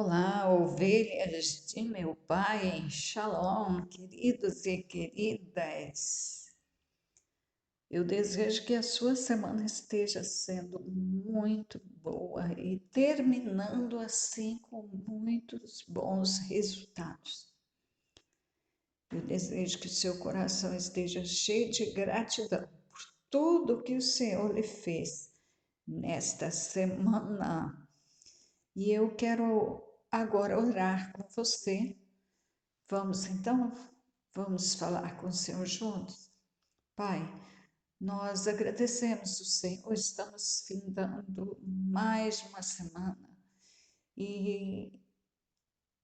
Olá, ovelhas de meu Pai, Shalom, queridos e queridas. Eu desejo que a sua semana esteja sendo muito boa e terminando assim com muitos bons resultados. Eu desejo que o seu coração esteja cheio de gratidão por tudo que o Senhor lhe fez nesta semana. E eu quero agora orar com você. Vamos então, vamos falar com o Senhor juntos? Pai, nós agradecemos o Senhor, estamos findando mais uma semana e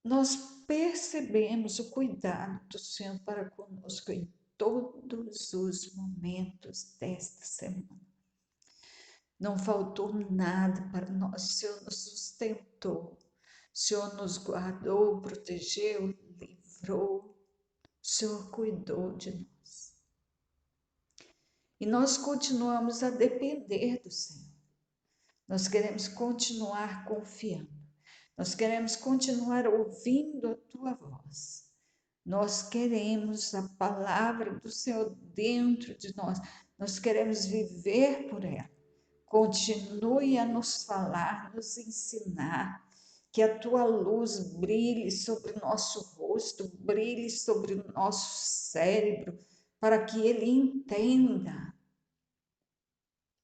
nós percebemos o cuidado do Senhor para conosco em todos os momentos desta semana. Não faltou nada para nós, o Senhor nos sustentou, o Senhor nos guardou, protegeu, livrou. O Senhor cuidou de nós. E nós continuamos a depender do Senhor. Nós queremos continuar confiando. Nós queremos continuar ouvindo a Tua voz. Nós queremos a palavra do Senhor dentro de nós. Nós queremos viver por ela. Continue a nos falar, nos ensinar. Que a Tua luz brilhe sobre o nosso rosto, brilhe sobre o nosso cérebro, para que ele entenda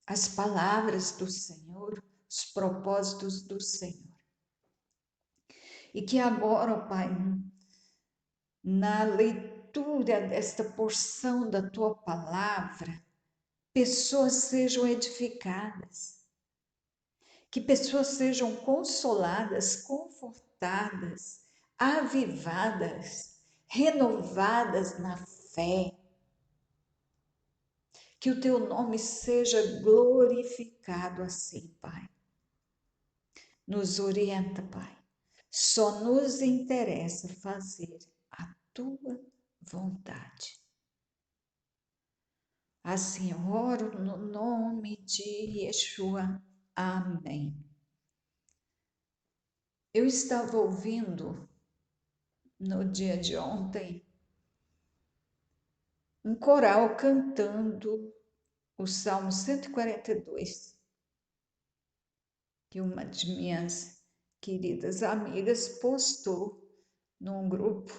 as palavras do Senhor, os propósitos do Senhor. E que agora, ó Pai, na leitura desta porção da Tua palavra, pessoas sejam edificadas, que pessoas sejam consoladas, confortadas, avivadas, renovadas na fé. Que o Teu nome seja glorificado assim, Pai. Nos orienta, Pai. Só nos interessa fazer a Tua vontade. Assim eu oro no nome de Yeshua. Amém. Eu estava ouvindo no dia de ontem um coral cantando o Salmo 142, que uma de minhas queridas amigas postou num grupo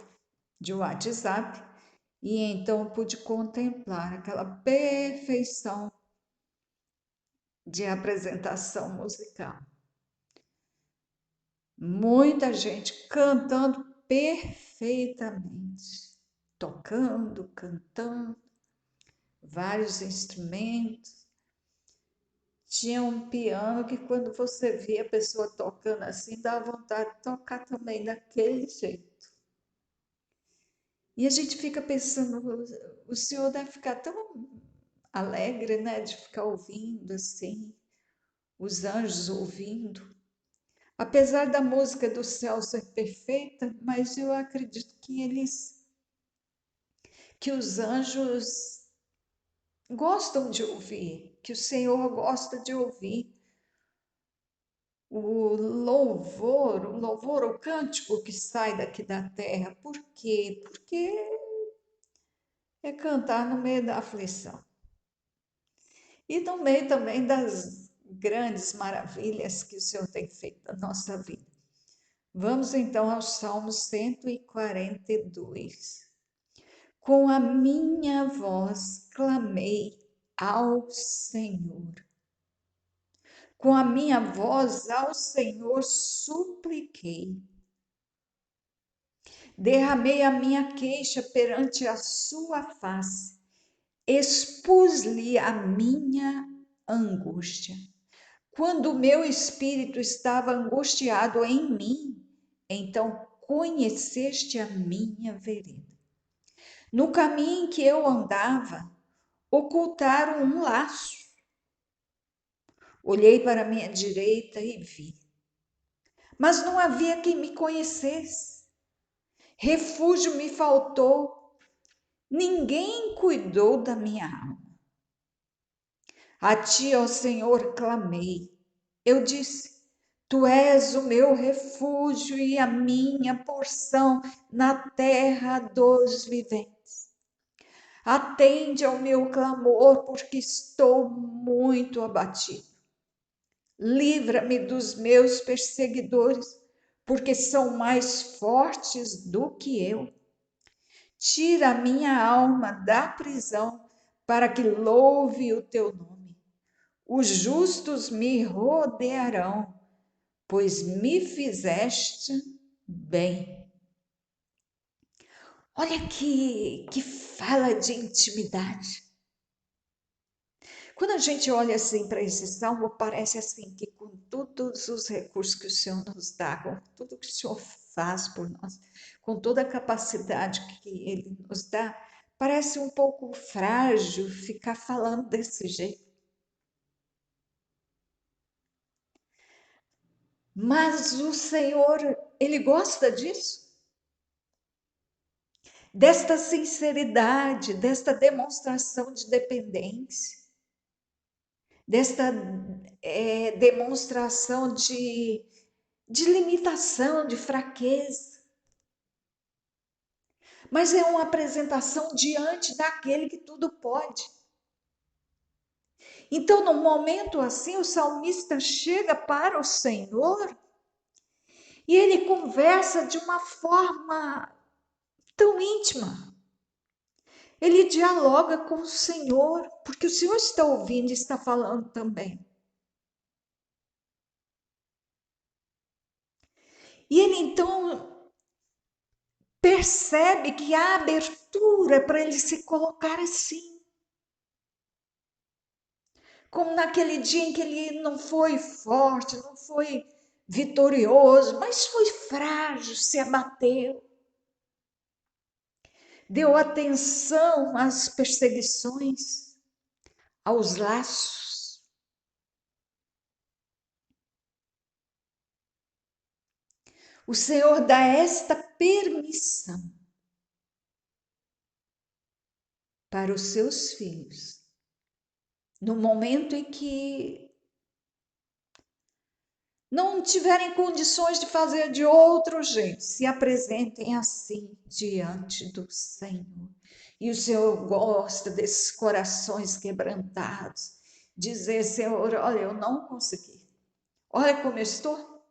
de WhatsApp, e então eu pude contemplar aquela perfeição de apresentação musical. Muita gente cantando perfeitamente, tocando, cantando, vários instrumentos. Tinha um piano que quando você via a pessoa tocando assim, dava vontade de tocar também daquele jeito. E a gente fica pensando, o Senhor deve ficar tão alegre, né, de ficar ouvindo assim, os anjos ouvindo. Apesar da música do céu ser perfeita, mas eu acredito que os anjos gostam de ouvir, que o Senhor gosta de ouvir o louvor, o cântico que sai daqui da terra. Por quê? Porque é cantar no meio da aflição. E no meio também das grandes maravilhas que o Senhor tem feito na nossa vida. Vamos então ao Salmo 142. Com a minha voz clamei ao Senhor. Com a minha voz ao Senhor supliquei. Derramei a minha queixa perante a sua face. Expus-lhe a minha angústia. Quando o meu espírito estava angustiado em mim, então conheceste a minha vereda. No caminho em que eu andava, ocultaram um laço. Olhei para a minha direita e vi. Mas não havia quem me conhecesse. Refúgio me faltou. Ninguém cuidou da minha alma. A ti, ó Senhor, clamei. Eu disse, Tu és o meu refúgio e a minha porção na terra dos viventes. Atende ao meu clamor, porque estou muito abatido. Livra-me dos meus perseguidores, porque são mais fortes do que eu. Tira a minha alma da prisão, para que louve o teu nome. Os justos me rodearão, pois me fizeste bem. Olha que fala de intimidade. Quando a gente olha assim para esse salmo, parece assim que com todos os recursos que o Senhor nos dá, com tudo que o Senhor faz por nós, com toda a capacidade que Ele nos dá, parece um pouco frágil ficar falando desse jeito. Mas o Senhor, Ele gosta disso. Desta sinceridade, desta demonstração de dependência, desta demonstração de limitação, de fraqueza. Mas é uma apresentação diante daquele que tudo pode. Então, num momento assim, o salmista chega para o Senhor e ele conversa de uma forma tão íntima. Ele dialoga com o Senhor, porque o Senhor está ouvindo e está falando também. E ele então percebe que há abertura para ele se colocar assim. Como naquele dia em que ele não foi forte, não foi vitorioso, mas foi frágil, se abateu. Deu atenção às perseguições, aos laços. O Senhor dá esta permissão para os seus filhos, no momento em que não tiverem condições de fazer de outro jeito, se apresentem assim diante do Senhor. E o Senhor gosta desses corações quebrantados, dizer: Senhor, olha, eu não consegui. Olha como eu estou.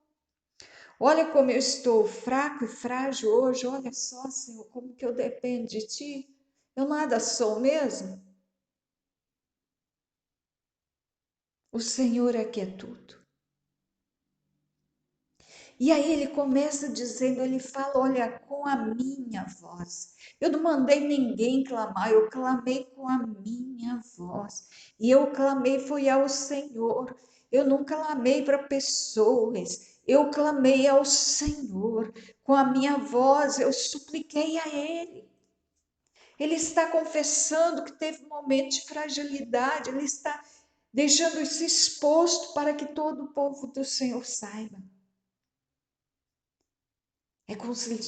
Olha como eu estou fraco e frágil hoje. Olha só, Senhor, como que eu dependo de Ti. Eu nada sou mesmo. O Senhor é que é tudo. E aí ele começa dizendo, ele fala, olha, com a minha voz. Eu não mandei ninguém clamar, eu clamei com a minha voz. E eu clamei foi ao Senhor. Eu não clamei para pessoas, eu clamei ao Senhor. Com a minha voz eu supliquei a Ele. Ele está confessando que teve um momento de fragilidade, ele está deixando isso exposto para que todo o povo do Senhor saiba. É como se ele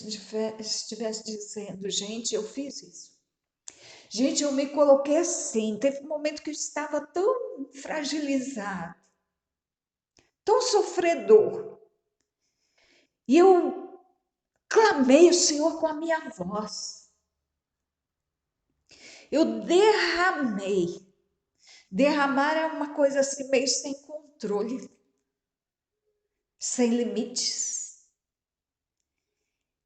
estivesse dizendo, gente, eu fiz isso. Gente, eu me coloquei assim. Teve um momento que eu estava tão fragilizado, tão sofredor. E eu clamei o Senhor com a minha voz. Eu derramei. Derramar é uma coisa assim meio sem controle, sem limites.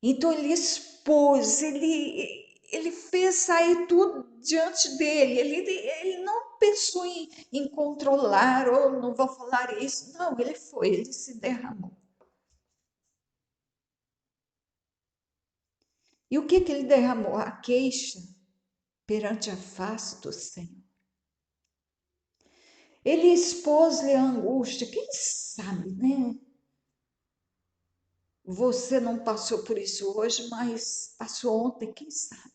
Então ele expôs, ele fez sair tudo diante dele. Ele não pensou em controlar, ou não vou falar isso. Não, ele foi, ele se derramou. E o que ele derramou? A queixa perante a face do Senhor. Ele expôs-lhe a angústia. Quem sabe, né? Você não passou por isso hoje, mas passou ontem, quem sabe?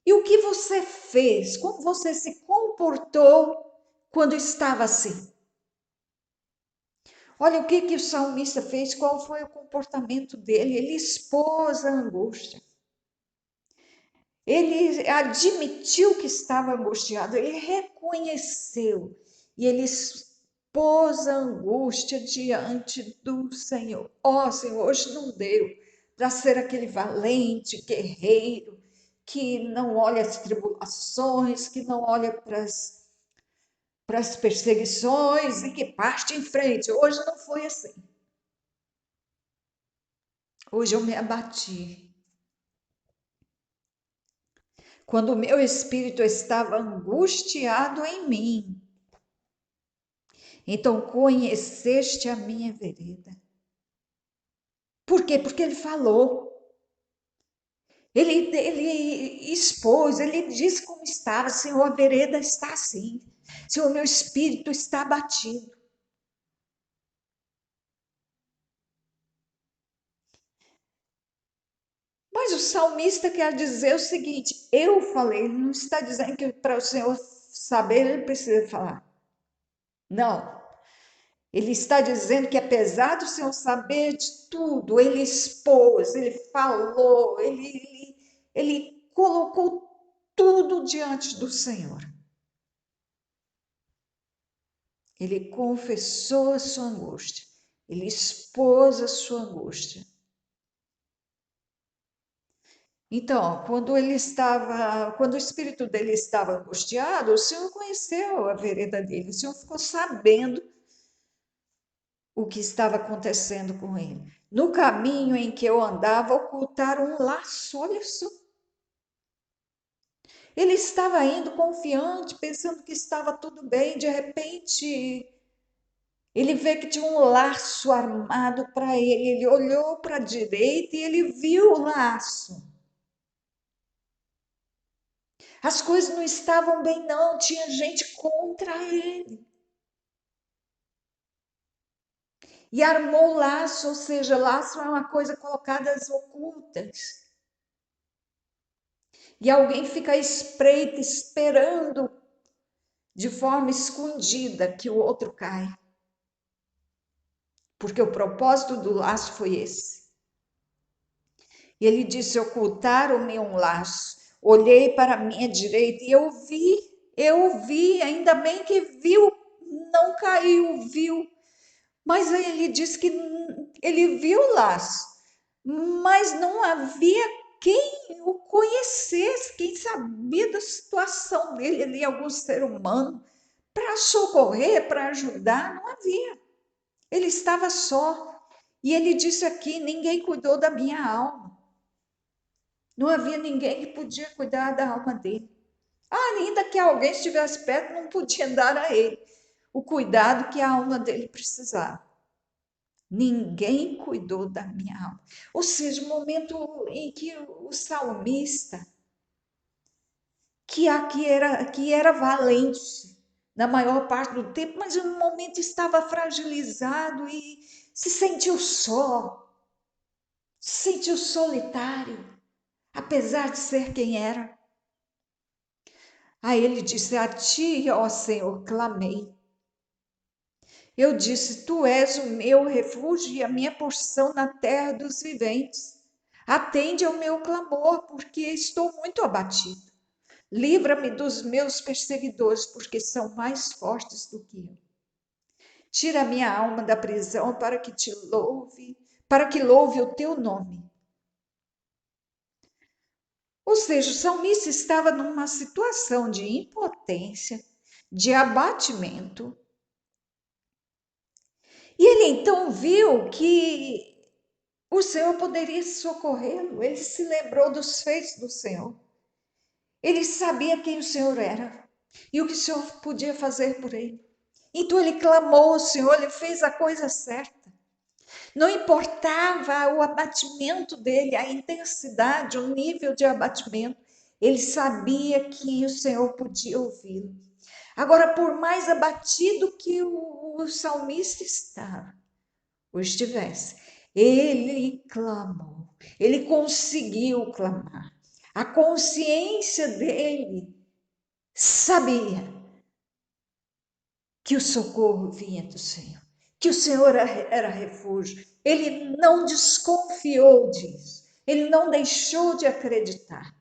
E o que você fez? Como você se comportou quando estava assim? Olha o que o salmista fez, qual foi o comportamento dele? Ele expôs a angústia. Ele admitiu que estava angustiado, ele reconheceu e ele expôs expôs a angústia diante do Senhor. Ó, Senhor, hoje não deu para ser aquele valente guerreiro que não olha as tribulações, que não olha para as perseguições e que parte em frente. Hoje não foi assim. Hoje eu me abati. Quando o meu espírito estava angustiado em mim, então conheceste a minha vereda. Por quê? Porque ele falou. Ele expôs, ele disse como estava. Senhor, a vereda está assim. Senhor, meu espírito está abatido. Mas o salmista quer dizer o seguinte: eu falei, ele não está dizendo que para o Senhor saber ele precisa falar. Não. Ele está dizendo que apesar do Senhor saber de tudo, ele expôs, ele falou, ele colocou tudo diante do Senhor. Ele confessou a sua angústia, ele expôs a sua angústia. Então, quando o espírito dele estava angustiado, o Senhor conheceu a vereda dele, o Senhor ficou sabendo o que estava acontecendo com ele. No caminho em que eu andava, ocultaram um laço, olha só. Ele estava indo confiante, pensando que estava tudo bem, de repente ele vê que tinha um laço armado para ele. Ele olhou para a direita e ele viu o laço. As coisas não estavam bem, não, tinha gente contra ele. E armou o laço, ou seja, laço é uma coisa colocada às ocultas. E alguém fica à espreita, esperando de forma escondida que o outro caia. Porque o propósito do laço foi esse. E ele disse: ocultaram-me um laço. Olhei para a minha direita e eu vi, ainda bem que viu, não caiu, viu. Mas aí ele disse que ele viu o laço, mas não havia quem o conhecesse, quem sabia da situação dele ali, algum ser humano, para socorrer, para ajudar, não havia. Ele estava só. E ele disse aqui: ninguém cuidou da minha alma. Não havia ninguém que podia cuidar da alma dele. Ainda que alguém estivesse perto, não podia dar a ele o cuidado que a alma dele precisava. Ninguém cuidou da minha alma. Ou seja, o momento em que o salmista, que era valente na maior parte do tempo, mas no momento estava fragilizado e se sentiu só, se sentiu solitário, apesar de ser quem era. Aí ele disse: a ti, ó Senhor, clamei. Eu disse: tu és o meu refúgio e a minha porção na terra dos viventes. Atende ao meu clamor, porque estou muito abatido. Livra-me dos meus perseguidores, porque são mais fortes do que eu. Tira a minha alma da prisão para que te louve, para que louve o teu nome. Ou seja, o salmista estava numa situação de impotência, de abatimento. E ele então viu que o Senhor poderia socorrê-lo. Ele se lembrou dos feitos do Senhor. Ele sabia quem o Senhor era e o que o Senhor podia fazer por ele. Então ele clamou ao Senhor, ele fez a coisa certa. Não importava o abatimento dele, a intensidade, o nível de abatimento, ele sabia que o Senhor podia ouvi-lo. Agora, por mais abatido que o salmista estava, ou estivesse, ele clamou, ele conseguiu clamar. A consciência dele sabia que o socorro vinha do Senhor, que o Senhor era refúgio. Ele não desconfiou disso, ele não deixou de acreditar,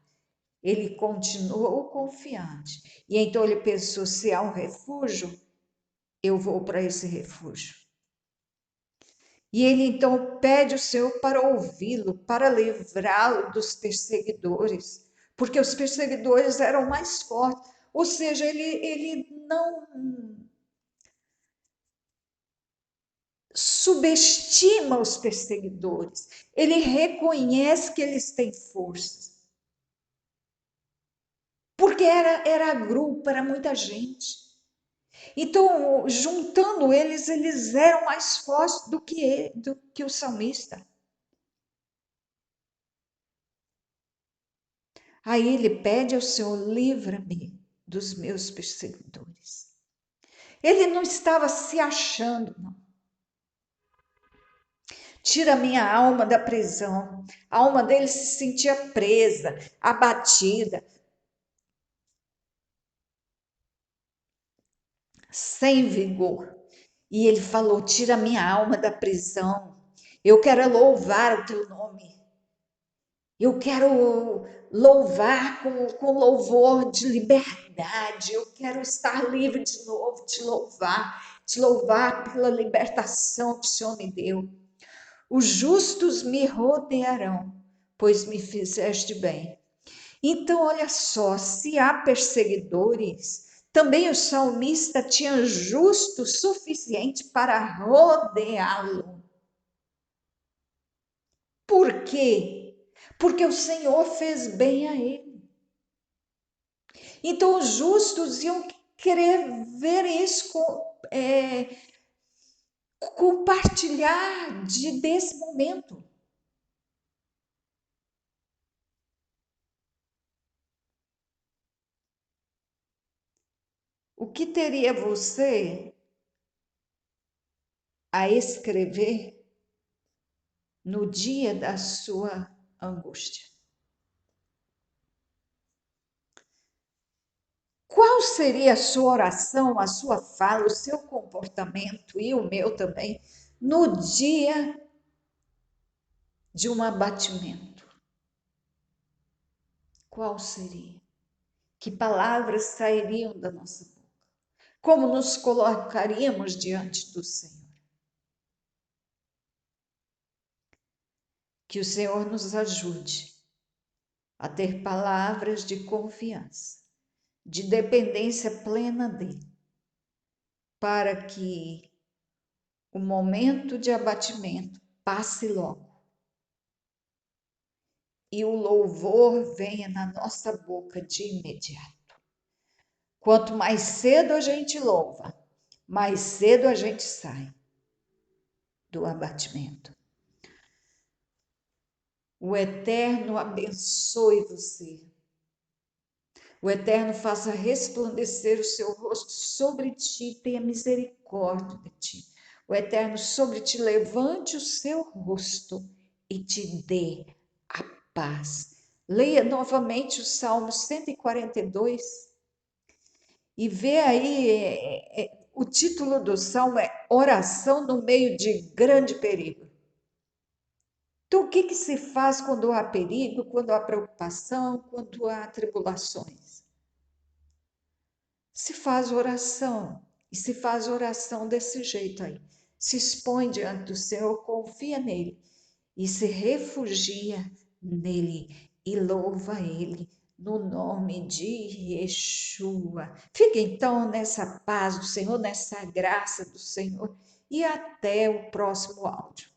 ele continuou confiante. E então ele pensou: se há um refúgio, eu vou para esse refúgio. E ele então pede o Senhor para ouvi-lo, para livrá-lo dos perseguidores, porque os perseguidores eram mais fortes. Ou seja, ele não subestima os perseguidores, ele reconhece que eles têm forças. Porque era grupo, era muita gente. Então, juntando eles, eles eram mais fortes do que o salmista. Aí ele pede ao Senhor: livra-me dos meus perseguidores. Ele não estava se achando, não. Tira minha alma da prisão. A alma dele se sentia presa, abatida, sem vigor. E ele falou: tira minha alma da prisão. Eu quero louvar o teu nome. Eu quero louvar com louvor de liberdade. Eu quero estar livre de novo, te louvar pela libertação que o Senhor me deu. Os justos me rodearão, pois me fizeste bem. Então, olha só, se há perseguidores, também o salmista tinha justo suficiente para rodeá-lo. Por quê? Porque o Senhor fez bem a ele. Então, os justos iam querer ver isso, compartilhar desse momento. O que teria você a escrever no dia da sua angústia? Qual seria a sua oração, a sua fala, o seu comportamento e o meu também no dia de um abatimento? Qual seria? Que palavras sairiam da nossa boca? Como nos colocaríamos diante do Senhor? Que o Senhor nos ajude a ter palavras de confiança, de dependência plena dele, para que o momento de abatimento passe logo e o louvor venha na nossa boca de imediato. Quanto mais cedo a gente louva, mais cedo a gente sai do abatimento. O Eterno abençoe você. O Eterno faça resplandecer o seu rosto sobre ti, tenha misericórdia de ti. O Eterno sobre ti levante o seu rosto e te dê a paz. Leia novamente o Salmo 142 e vê aí, o título do Salmo é Oração no meio de grande perigo. Então, o que se faz quando há perigo, quando há preocupação, quando há tribulações? Se faz oração, e se faz oração desse jeito aí. Se expõe diante do Senhor, confia nele e se refugia nele e louva ele no nome de Yeshua. Fique então nessa paz do Senhor, nessa graça do Senhor e até o próximo áudio.